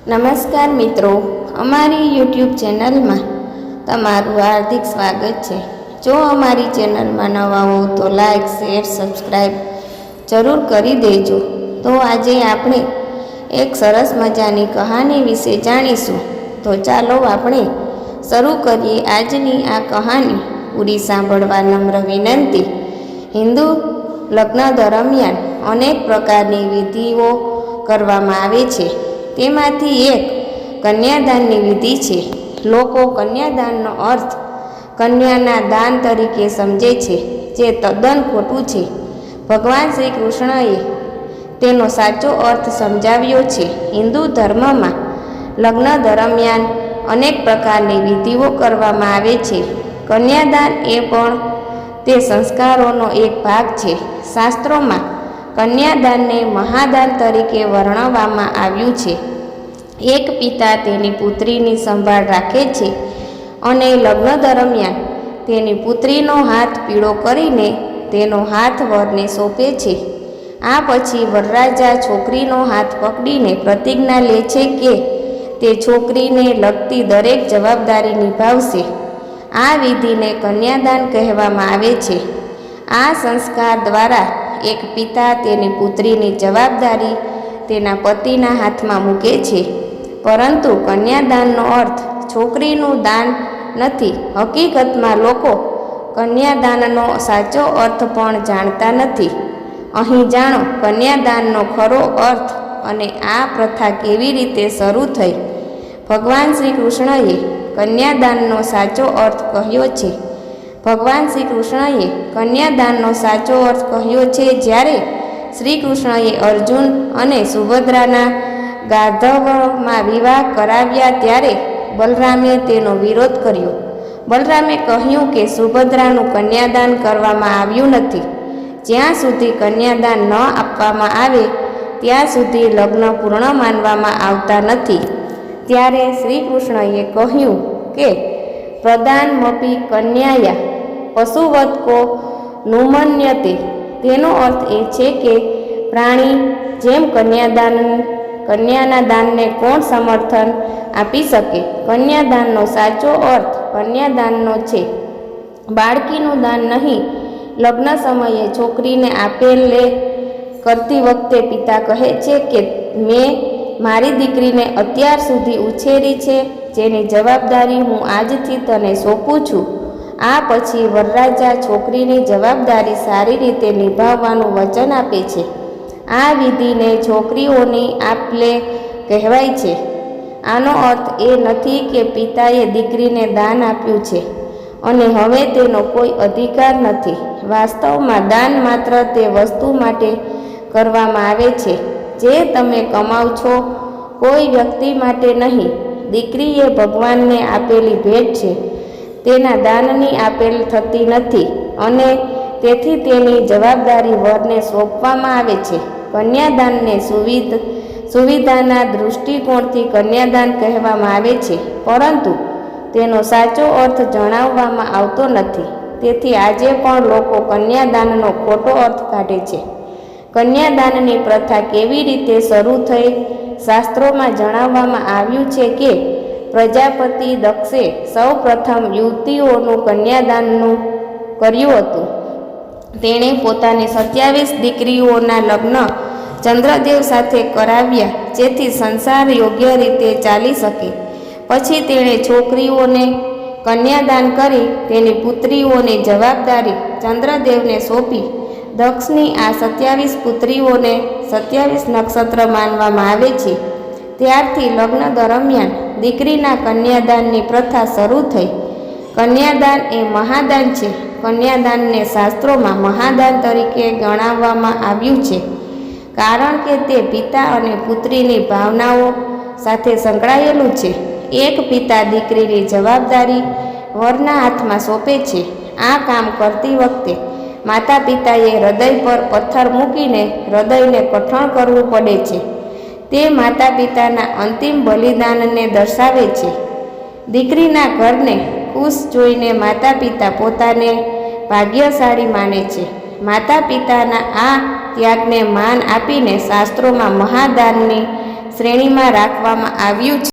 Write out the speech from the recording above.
નમસ્કાર મિત્રો, અમારી યુટ્યુબ ચેનલમાં તમારું હાર્દિક સ્વાગત છે। જો અમારી ચેનલમાં નવા હો તો લાઈક, શેર, સબસ્ક્રાઈબ જરૂર કરી દેજો। તો આજે આપણે એક સરસ મજાની કહાની વિશે જાણીશું। તો ચાલો આપણે શરૂ કરીએ આજની આ કહાની। પૂરી સાંભળવા નમ્ર વિનંતી। હિન્દુ લગ્ન દરમિયાન અનેક પ્રકારની વિધિઓ કરવામાં આવે છે। તેમાંથી એક કન્યાદાનની વિધિ છે। લોકો કન્યાદાનનો અર્થ કન્યાના દાન તરીકે સમજે છે, જે તદ્દન ખોટું છે। ભગવાન શ્રી કૃષ્ણએ તેનો સાચો અર્થ સમજાવ્યો છે। હિન્દુ ધર્મમાં લગ્ન દરમિયાન અનેક પ્રકારની વિધિઓ કરવામાં આવે છે। કન્યાદાન એ પણ તે સંસ્કારોનો એક ભાગ છે। શાસ્ત્રોમાં કન્યાદાનને મહાદાન તરીકે વર્ણવવામાં આવ્યું છે। એક પિતા તેની પુત્રીની સંભાળ રાખે છે અને લગ્ન દરમિયાન તેની પુત્રીનો હાથ પીળો કરીને તેનો હાથ વરને સોંપે છે। આ પછી વરરાજા છોકરીનો હાથ પકડીને પ્રતિજ્ઞા લે છે કે તે છોકરીને લગતી દરેક જવાબદારી નિભાવશે। આ વિધિને કન્યાદાન કહેવામાં આવે છે। આ સંસ્કાર દ્વારા એક પિતા તેની પુત્રીની જવાબદારી તેના પતિના હાથમાં મૂકે છે। પરંતુ કન્યાદાનનો અર્થ છોકરીનું દાન નથી। હકીકતમાં લોકો કન્યાદાનનો સાચો અર્થ પણ જાણતા નથી। અહીં જાણો કન્યાદાનનો ખરો અર્થ અને આ પ્રથા કેવી રીતે શરૂ થઈ। ભગવાન શ્રી કૃષ્ણએ કન્યાદાનનો સાચો અર્થ કહ્યો છે। ભગવાન શ્રી કૃષ્ણએ કન્યાદાનનો સાચો અર્થ કહ્યો છે જ્યારે શ્રી કૃષ્ણએ અર્જુન અને સુભદ્રાના ગાર્ધવમાં વિવાહ કરાવ્યા ત્યારે બલરામે તેનો વિરોધ કર્યો। બલરામે કહ્યું કે સુભદ્રાનું કન્યાદાન કરવામાં આવ્યું નથી। જ્યાં સુધી કન્યાદાન ન આપવામાં આવે ત્યાં સુધી લગ્ન પૂર્ણ માનવામાં આવતા નથી। ત્યારે શ્રી કૃષ્ણએ કહ્યું કે પ્રદાનમપી કન્યાયા પશુવત્કો નુમન્યતે। તેનો અર્થ એ છે કે પ્રાણી જેમ કન્યાના દાનને કોણ સમર્થન આપી શકે। કન્યાદાનનો સાચો અર્થ કન્યાદાનનો છે, બાળકીનું દાન નહીં। લગ્ન સમયે છોકરીને આપેલે કરતી વખતે પિતા કહે છે કે મેં મારી દીકરીને અત્યાર સુધી ઉછેરી છે, જેની જવાબદારી હું આજથી તને સોંપું છું। આ પછી વરરાજા છોકરીની જવાબદારી સારી રીતે નિભાવવાનું વચન આપે છે। આ વિધિને છોકરીઓની આપલે કહેવાય છે। આનો અર્થ એ નથી કે પિતાએ દીકરીને દાન આપ્યું છે અને હવે તેનો કોઈ અધિકાર નથી। વાસ્તવમાં દાન માત્ર તે વસ્તુ માટે કરવામાં આવે છે જે તમે કમાવ છો, કોઈ વ્યક્તિ માટે નહીં। દીકરી એ ભગવાનને આપેલી ભેટ છે, તેના દાનની આપેલ થતી નથી અને તેથી તેની જવાબદારી વરને સોંપવામાં આવે છે। કન્યાદાનને સુવિધાના દૃષ્ટિકોણથી કન્યાદાન કહેવામાં આવે છે, પરંતુ તેનો સાચો અર્થ જણાવવામાં આવતો નથી। તેથી આજે પણ લોકો કન્યાદાનનો ખોટો અર્થ કાઢે છે। કન્યાદાનની પ્રથા કેવી રીતે શરૂ થઈ? શાસ્ત્રોમાં જણાવવામાં આવ્યું છે કે પ્રજાપતિ દક્ષે સૌ પ્રથમ યુવતીઓનું કન્યાદાનનું કર્યું હતું। તેણે પોતાની 27 દીકરીઓના લગ્ન ચંદ્રદેવ સાથે કરાવ્યા જેથી સંસાર યોગ્ય રીતે ચાલી શકે। પછી તેણે છોકરીઓને કન્યાદાન કરી તેની પુત્રીઓની જવાબદારી ચંદ્રદેવને સોંપી। દક્ષની આ 27 પુત્રીઓને 27 નક્ષત્ર માનવામાં આવે છે। ત્યારથી લગ્ન દરમિયાન દીકરીના કન્યાદાનની પ્રથા શરૂ થઈ। કન્યાદાન એ મહાદાન છે। કન્યાદાનને શાસ્ત્રોમાં મહાદાન તરીકે ગણાવવામાં આવ્યું છે કારણ કે તે પિતા અને પુત્રીની ભાવનાઓ સાથે સંકળાયેલું છે। એક પિતા દીકરીની જવાબદારી વરના હાથમાં સોંપે છે। આ કામ કરતી વખતે માતા પિતાએ હૃદય પર પથ્થર મૂકીને હૃદયને કઠણ કરવું પડે છે। તે માતા પિતાના અંતિમ બલિદાનને દર્શાવે છે। દીકરીના ઘરને ખુશ જોઈને માતા પિતા પોતાને ભાગ્યશાળી માને છે। માતા પિતાના આ ત્યાગને માન આપીને શાસ્ત્રોમાં મહાદાનની શ્રેણીમાં રાખવામાં આવ્યું છે.